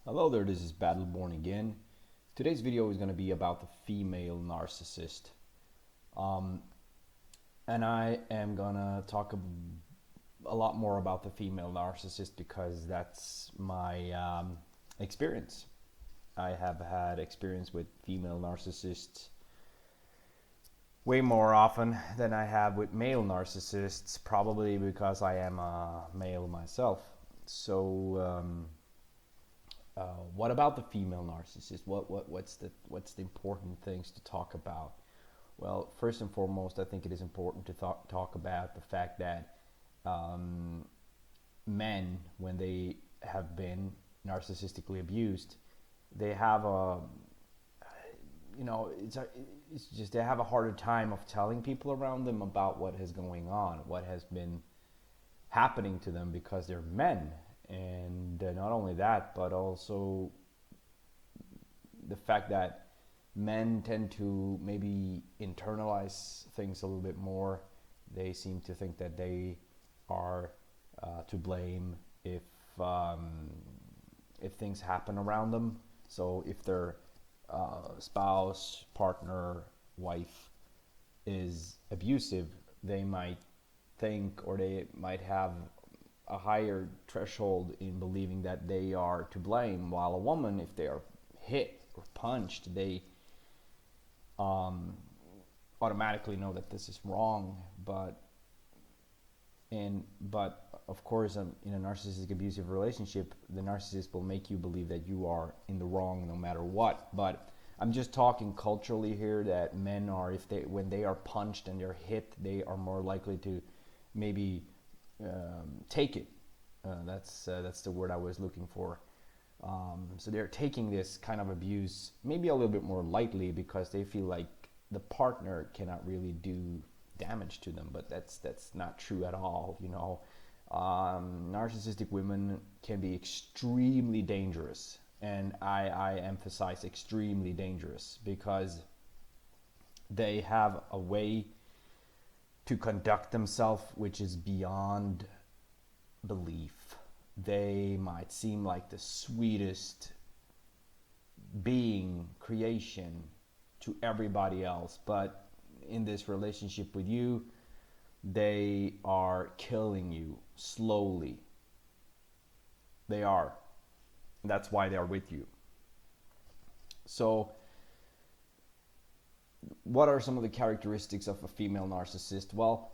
Hello there, this is Battleborn again. Today's video is going to be about the female narcissist. Um, and I am going to talk a lot more about the female narcissist because that's my experience. I have had experience with female narcissists way more often than I have with male narcissists, probably because I am a male myself. What about the female narcissist? What's the important things to talk about? Well, first and foremost, I think it is important to talk about the fact that men, when they have been narcissistically abused, they have a it's just they have a harder time of telling people around them about what is going on, what has been happening to them because they're men. And not only that, but also the fact that men tend to maybe internalize things a little bit more. They seem to think that they are to blame if things happen around them. So if their spouse, partner, wife is abusive, they might think, or they might have a higher threshold in believing that they are to blame, while a woman, if they are hit or punched, they automatically know that this is wrong. But of course, in a narcissistic abusive relationship, the narcissist will make you believe that you are in the wrong no matter what. But I'm just talking culturally here, that men are, when they are punched and they're hit, they are more likely to maybe take it. That's the word I was looking for. So they're taking this kind of abuse maybe a little bit more lightly because they feel like the partner cannot really do damage to them. But that's not true at all. Narcissistic women can be extremely dangerous, and I emphasize extremely dangerous, because they have a way to conduct themselves which is beyond belief. They might seem like the sweetest creation to everybody else, but in this relationship with you, they are killing you slowly. They are. That's why they are with you. So what are some of the characteristics of a female narcissist? Well,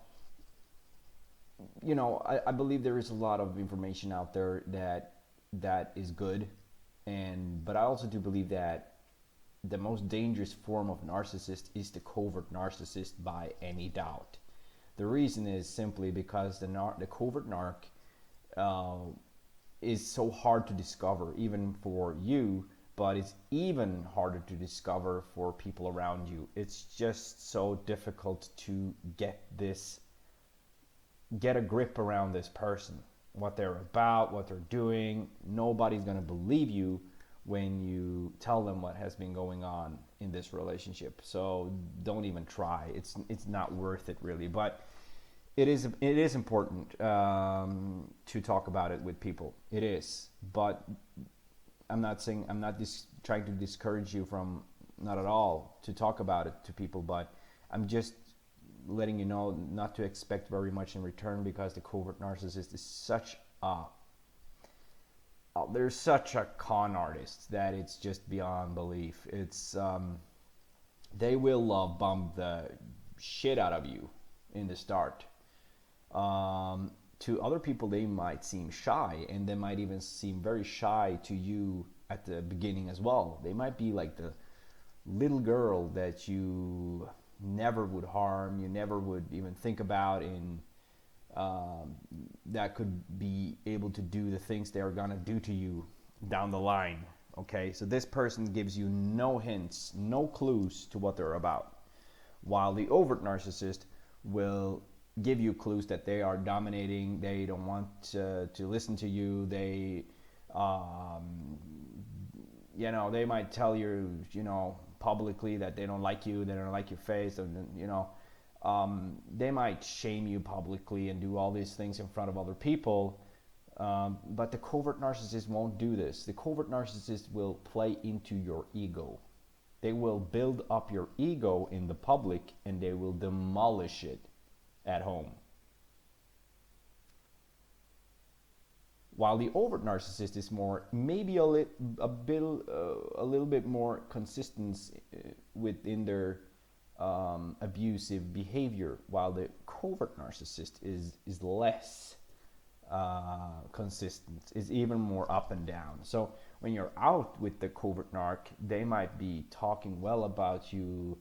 I believe there is a lot of information out there that is good, but I also do believe that the most dangerous form of narcissist is the covert narcissist, by any doubt. The reason is simply because the covert narc is so hard to discover, even for you, but it's even harder to discover for people around you. It's just so difficult to get a grip around this person, what they're about, what they're doing. Nobody's going to believe you when you tell them what has been going on in this relationship. So don't even try. It's not worth it, really. But it is important to talk about it with people. It is. But I'm not trying to discourage you from, not at all, to talk about it to people. But I'm just letting you know not to expect very much in return, because the covert narcissist is such a they're such a con artist that it's just beyond belief. It's they will love bomb the shit out of you in the start. To other people, they might seem shy, and they might even seem very shy to you at the beginning as well. They might be like the little girl that you never would harm, you never would even think about, that could be able to do the things they are gonna do to you down the line. Okay, so this person gives you no hints, no clues to what they're about, while the overt narcissist will give you clues that they are dominating. They don't want to listen to you. They they might tell you, publicly, that they don't like you, they don't like your face, and they might shame you publicly and do all these things in front of other people, But the covert narcissist won't do this. The covert narcissist will play into your ego. They will build up your ego in the public and they will demolish it at home. While the overt narcissist is more, maybe a little bit more consistent within their abusive behavior, while the covert narcissist is less consistent, is even more up and down. So when you're out with the covert narc, they might be talking well about you.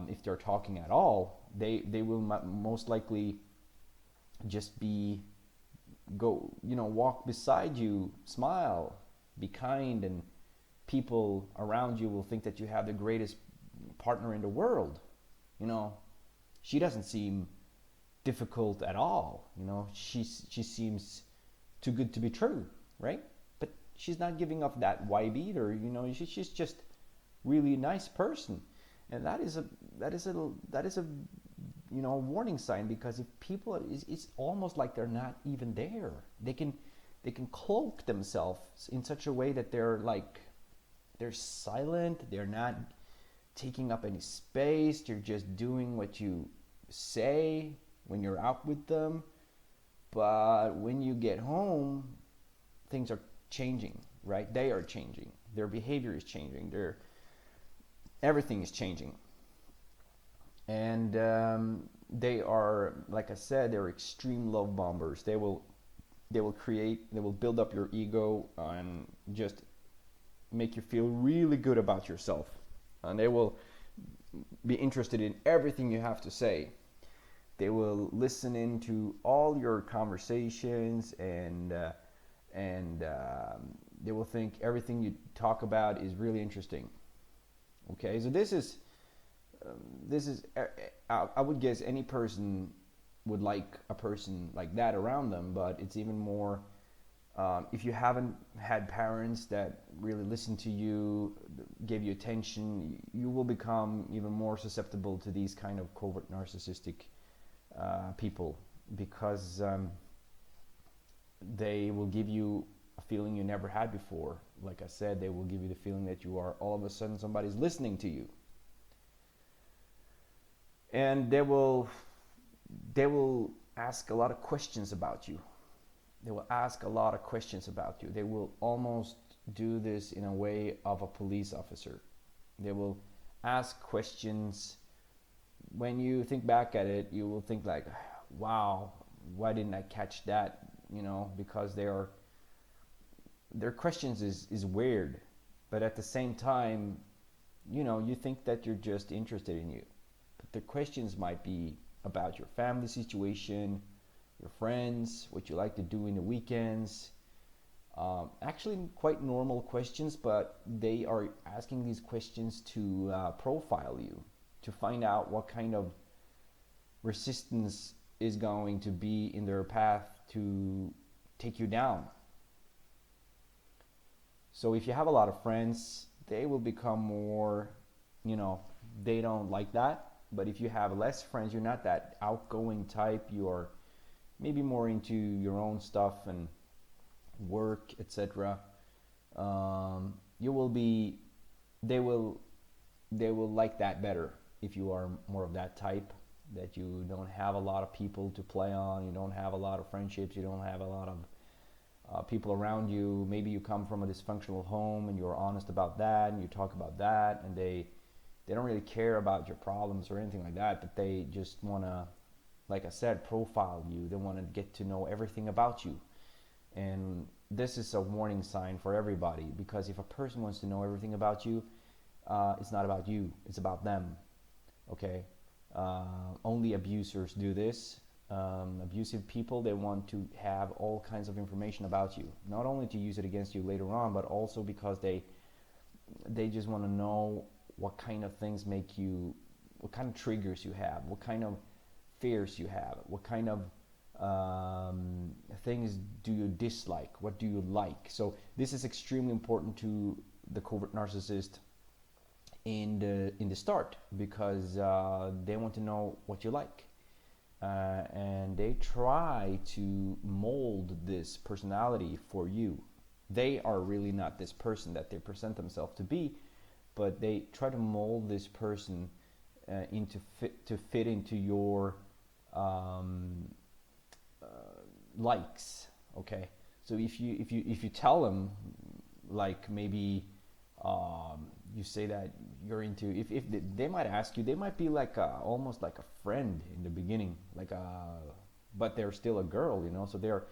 If they're talking at all, they will most likely just walk beside you, smile, be kind, and people around you will think that you have the greatest partner in the world. She doesn't seem difficult at all. She seems too good to be true, right? But she's not giving off that vibe either. She's just really nice person, and that is a warning sign, because if people, it's almost like they're not even there. They can cloak themselves in such a way that they're silent. They're not taking up any space. They're just doing what you say when you're out with them. But when you get home, things are changing, right? They are changing. Their behavior is changing. Everything is changing. And they are, like I said, they're extreme love bombers. They will build up your ego and just make you feel really good about yourself. And they will be interested in everything you have to say. They will listen into all your conversations, and they will think everything you talk about is really interesting. Okay, so this is I would guess any person would like a person like that around them, but it's even more if you haven't had parents that really listen to you, gave you attention, you will become even more susceptible to these kind of covert narcissistic people, because they will give you a feeling you never had before. Like I said, they will give you the feeling that you are all of a sudden somebody's listening to you. And they will ask a lot of questions about you. They will ask a lot of questions about you. They will almost do this in a way of a police officer. They will ask questions. When you think back at it, you will think like, wow, why didn't I catch that? Because their questions is weird. But at the same time, you think that you're just interested in you. But the questions might be about your family situation, your friends, what you like to do in the weekends. Actually quite normal questions, but they are asking these questions to profile you, to find out what kind of resistance is going to be in their path to take you down. So if you have a lot of friends, they will become more, they don't like that. But if you have less friends, you're not that outgoing type, you're maybe more into your own stuff and work, etc. They will like that better if you are more of that type, that you don't have a lot of people to play on, you don't have a lot of friendships, you don't have a lot of people around you. Maybe you come from a dysfunctional home and you're honest about that and you talk about that, and they don't really care about your problems or anything like that, but they just want to, like I said, profile you. They want to get to know everything about you. And this is a warning sign for everybody, because if a person wants to know everything about you, it's not about you, it's about them. Okay? Only abusers do this. Abusive people, they want to have all kinds of information about you, not only to use it against you later on, but also because they just want to know what kind of things make you, what kind of triggers you have, what kind of fears you have, what kind of things do you dislike, what do you like. So this is extremely important to the covert narcissist in the start, because they want to know what you like. and they try to mold this personality for you. They are really not this person that they present themselves to be, but they try to mold this person to fit into your likes. Okay, so if you tell them, like, maybe you say that you're into, if they might ask you, they might be like almost like a friend in the beginning, like but they're still a girl, so they're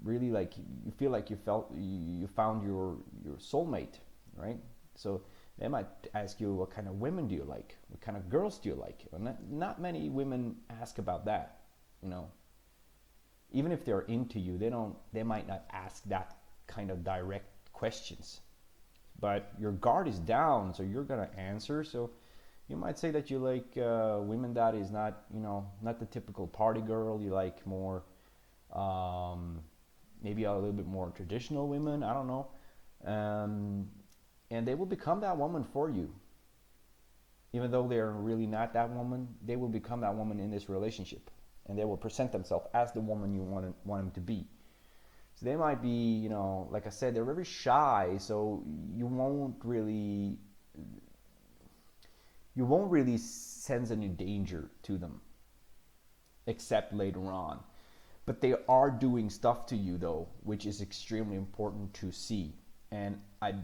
really like, you feel like you found your soulmate, right? So they might ask you, what kind of women do you like, what kind of girls do you like? Not many women ask about that. Even if they're into you, they might not ask that kind of direct questions, but your guard is down, so you're gonna answer. So you might say that you like women that is not not the typical party girl. You like more maybe a little bit more traditional women, I don't know, and they will become that woman for you. Even though they're really not that woman, they will become that woman in this relationship, and they will present themselves as the woman you want them to be. So they might be, like I said, they're very shy, so you won't really sense any danger to them, except later on. But they are doing stuff to you, though, which is extremely important to see. And I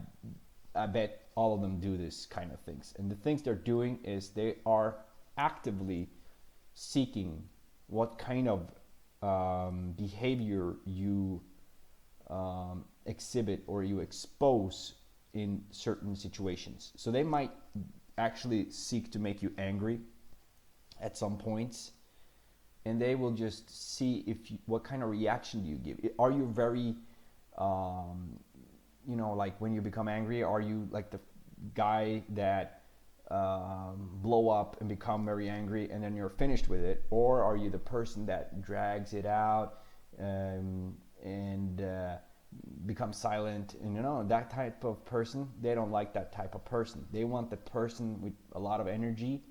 bet all of them do this kind of things. And the things they're doing is they are actively seeking what kind of behavior you exhibit or you expose in certain situations. So they might actually seek to make you angry at some points, and they will just see what kind of reaction do you give. Are you very like when you become angry, are you like the guy that blow up and become very angry and then you're finished with it, or are you the person that drags it out and become silent? And that type of person, they don't like that type of person. They want the person with a lot of energy.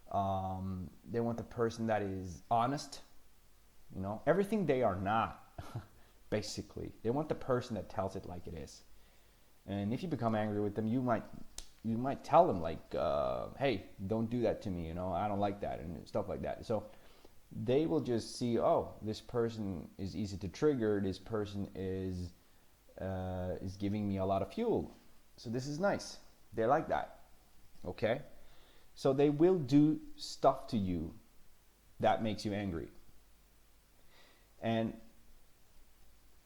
They want the person that is honest, everything they are not. Basically, they want the person that tells it like it is. And if you become angry with them, you might tell them, like, hey, don't do that to me, I don't like that, and stuff like that. So they will just see, oh, this person is easy to trigger, this person is giving me a lot of fuel, so this is nice. They like that. Okay, so they will do stuff to you that makes you angry. And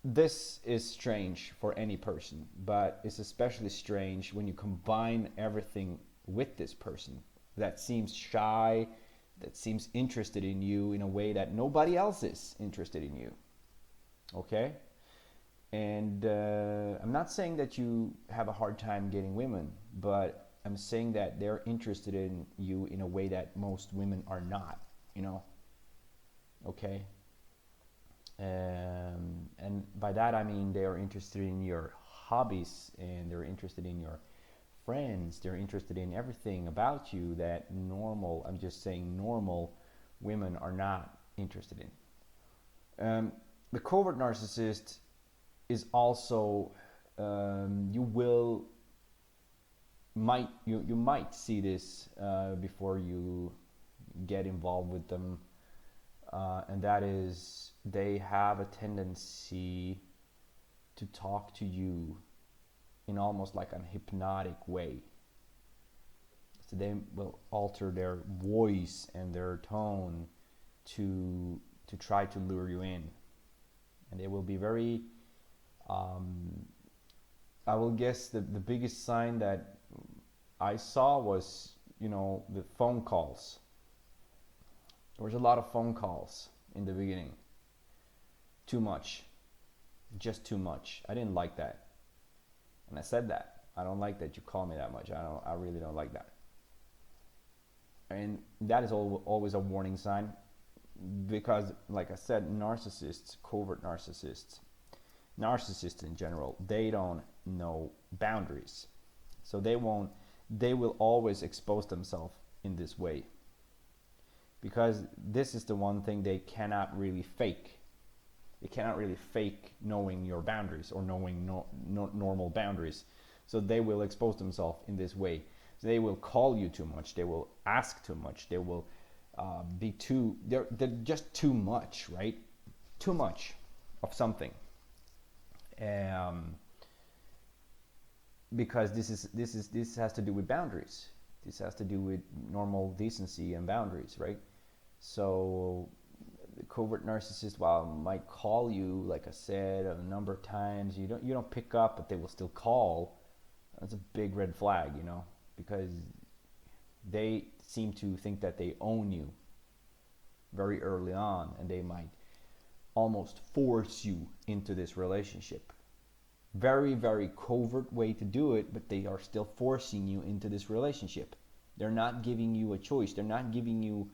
this is strange for any person, but it's especially strange when you combine everything with this person that seems shy, that seems interested in you in a way that nobody else is interested in you. Okay? And I'm not saying that you have a hard time getting women, but I'm saying that they're interested in you in a way that most women are not, Okay? And by that I mean they are interested in your hobbies, and they're interested in your friends. They're interested in everything about you that I'm just saying normal women are not interested in. The covert narcissist is also, you might see this before you get involved with them, and that is, they have a tendency to talk to you in almost like a hypnotic way. So they will alter their voice and their tone to try to lure you in, and they will be very I will guess the biggest sign that I saw was the phone calls. There was a lot of phone calls in the beginning. Too much. Just too much. I didn't like that. And I said that. I don't like that you call me that much. I really don't like that. And that is always a warning sign, because, like I said, narcissists, covert narcissists in general, they don't know boundaries. So they will always expose themselves in this way. because this is the one thing they cannot really fake. They cannot really fake knowing your boundaries or knowing normal boundaries. So they will expose themselves in this way. So they will call you too much. They will ask too much. They will they're just too much, right? Too much of something. Because this has to do with boundaries. This has to do with normal decency and boundaries, right? So the covert narcissist, while might call you, like I said, a number of times, you don't pick up, but they will still call. That's a big red flag, because they seem to think that they own you very early on, and they might almost force you into this relationship. Very, very covert way to do it, but they are still forcing you into this relationship. They're not giving you a choice. They're not giving you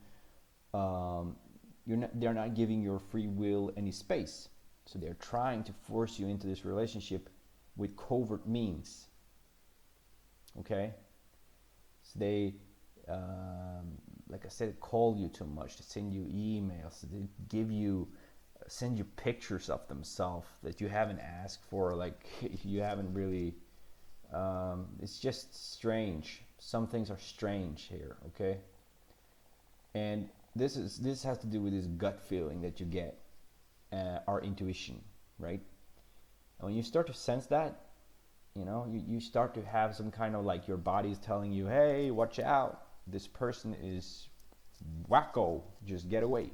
they're not giving your free will any space. So they're trying to force you into this relationship with covert means. Okay? So they, like I said, call you too much, they send you emails, they send you pictures of themselves that you haven't asked for, like you haven't really, it's just strange. Some things are strange here, okay? And this has to do with this gut feeling that you get, our intuition, right? And when you start to sense that, you start to have some kind of, like, your body's telling you, hey, watch out, this person is wacko, just get away.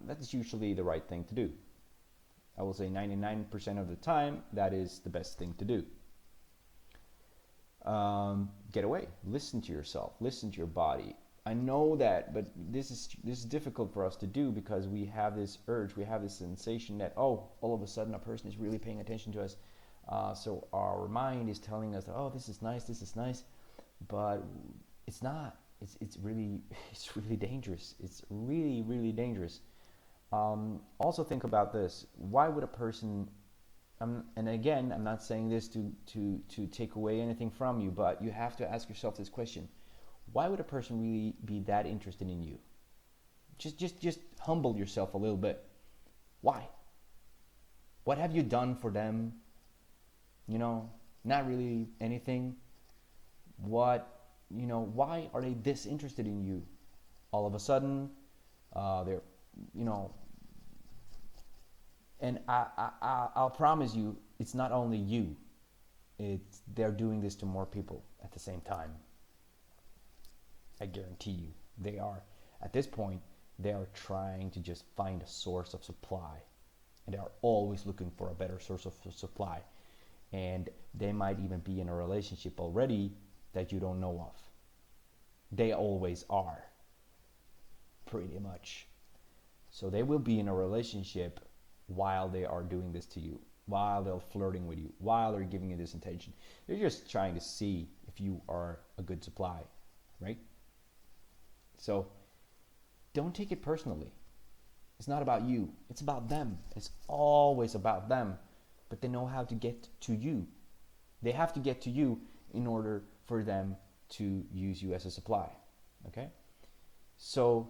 That's usually the right thing to do. I will say 99% of the time, that is the best thing to do. Get away. Listen to yourself. Listen to your body. I know that, but this is difficult for us to do because we have this urge, we have this sensation that, all of a sudden a person is really paying attention to us. So our mind is telling us, this is nice, but it's not. It's really dangerous. It's really, really dangerous. Also think about this. Why would a person, and again, I'm not saying this to take away anything from you, but you have to ask yourself this question. Why would a person really be that interested in you? Just humble yourself a little bit. Why? What have you done for them? Not really anything. Why are they this interested in you? All of a sudden, they're, and I'll promise you, it's not only you. They're doing this to more people at the same time. I guarantee you, they are. At this point, they are trying to just find a source of supply, and they are always looking for a better source of supply. And they might even be in a relationship already that you don't know of. They always are, pretty much. So they will be in a relationship while they are doing this to you, while they're flirting with you, while they're giving you this attention. They're just trying to see if you are a good supply, right? So don't take it personally. It's not about you. It's about them. It's always about them. But they know how to get to you. They have to get to you in order for them to use you as a supply. Okay? So,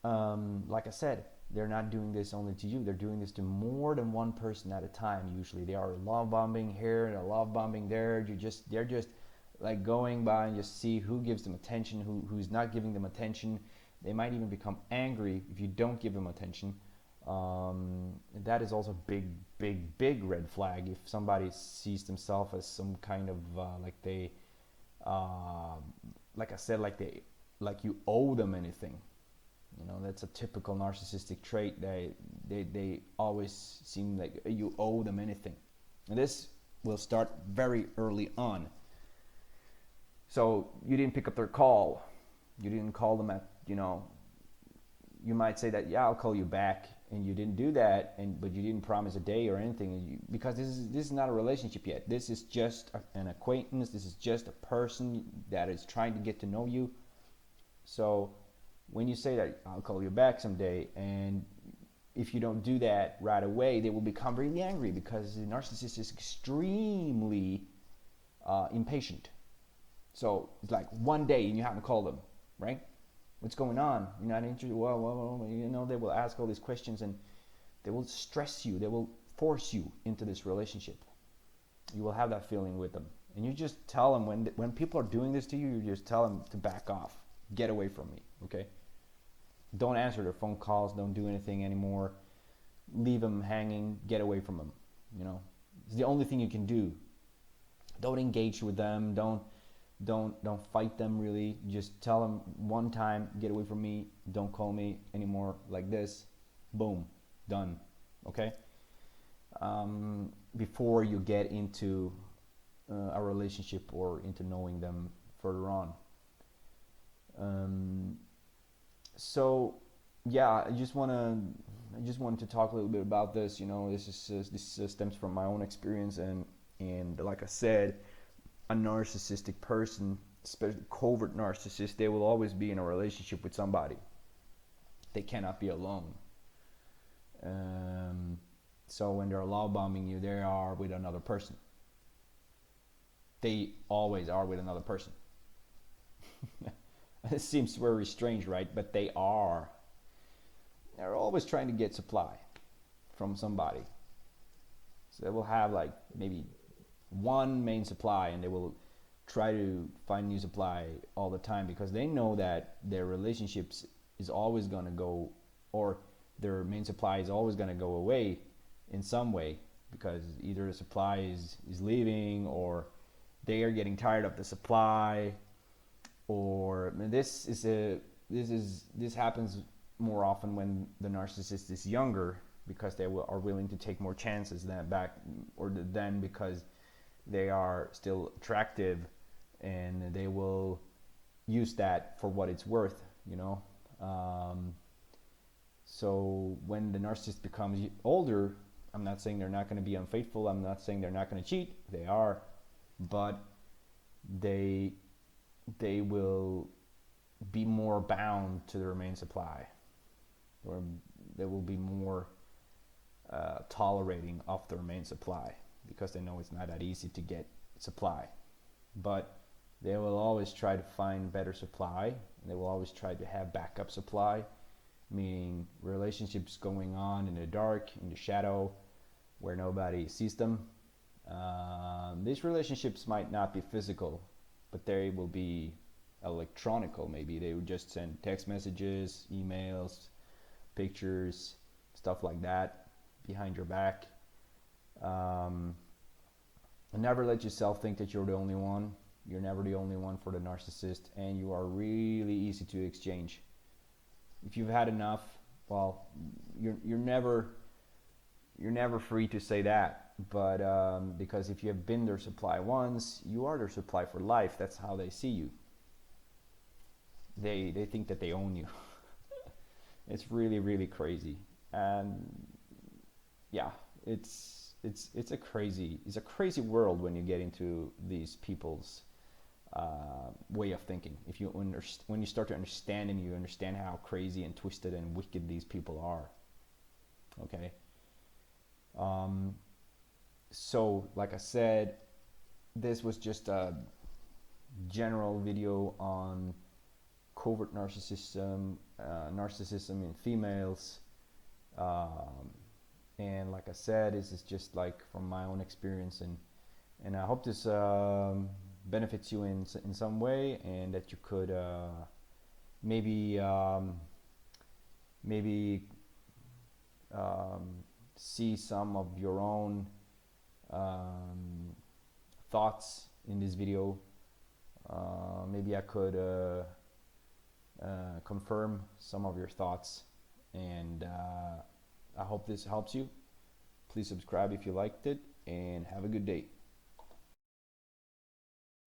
like I said, they're not doing this only to you. They're doing this to more than one person at a time. Usually, they are love bombing here and love bombing there. They're just like going by and just see who gives them attention, who's not giving them attention. They might even become angry if you don't give them attention. That is also big red flag if somebody sees themselves as some kind of like I said, like you owe them anything. That's a typical narcissistic trait. They always seem like you owe them anything, and this will start very early on. So you didn't pick up their call, you didn't call them at, you might say that, I'll call you back, and you didn't do that, but you didn't promise a day or anything, because this is not a relationship yet. This is just an acquaintance. This is just a person that is trying to get to know you. So when you say that, I'll call you back someday, and if you don't do that right away, they will become really angry, because the narcissist is extremely impatient. So it's like one day and you haven't called them, right? What's going on? You're not interested? Well, you know, they will ask all these questions and they will stress you. They will force you into this relationship. You will have that feeling with them. And you just tell them, when people are doing this to you, you just tell them to back off. Get away from me, okay? Don't answer their phone calls. Don't do anything anymore. Leave them hanging. Get away from them, you know? It's the only thing you can do. Don't engage with them. Don't fight them, really. Just tell them one time, get away from me. Don't call me anymore like this. Boom. Done. Okay? Before you get into a relationship or into knowing them further on. So yeah, I just wanted to talk a little bit about this. You know, this stems from my own experience, and like I said, a narcissistic person, especially covert narcissist, they will always be in a relationship with somebody. They cannot be alone. So when they're love bombing you, they are with another person. They always are with another person. It seems very strange, right? But they are. They're always trying to get supply from somebody. So they will have like maybe one main supply, and they will try to find new supply all the time, because they know that their relationships is always going to go, or their main supply is always going to go away in some way, because either the supply is leaving, or they are getting tired of the supply, or this happens more often when the narcissist is younger, because they are willing to take more chances than because they are still attractive, and they will use that for what it's worth, you know. So when the narcissist becomes older, I'm not saying they're not going to be unfaithful. I'm not saying they're not going to cheat. They are, but they will be more bound to their main supply, or they will be more tolerating of their main supply, because they know it's not that easy to get supply. But they will always try to find better supply, and they will always try to have backup supply, meaning relationships going on in the dark, in the shadow, where nobody sees them. These relationships might not be physical, but they will be electronical. Maybe they would just send text messages, emails, pictures, stuff like that behind your back. And never let yourself think that you're the only one. You're never the only one for the narcissist, and you are really easy to exchange. If you've had enough, well, you're never free to say that, but because if you have been their supply once, you are their supply for life. That's how they see you. They think that they own you. It's really, really crazy. And yeah, it's a crazy world when you get into these people's way of thinking. When you start to understand them, you understand how crazy and twisted and wicked these people are. Okay. So like I said, this was just a general video on covert narcissism in females, and like I said, this is just like from my own experience, and I hope this benefits you in some way, and that you could maybe see some of your own thoughts in this video. Maybe I could confirm some of your thoughts, and I hope this helps you. Please subscribe if you liked it, and have a good day.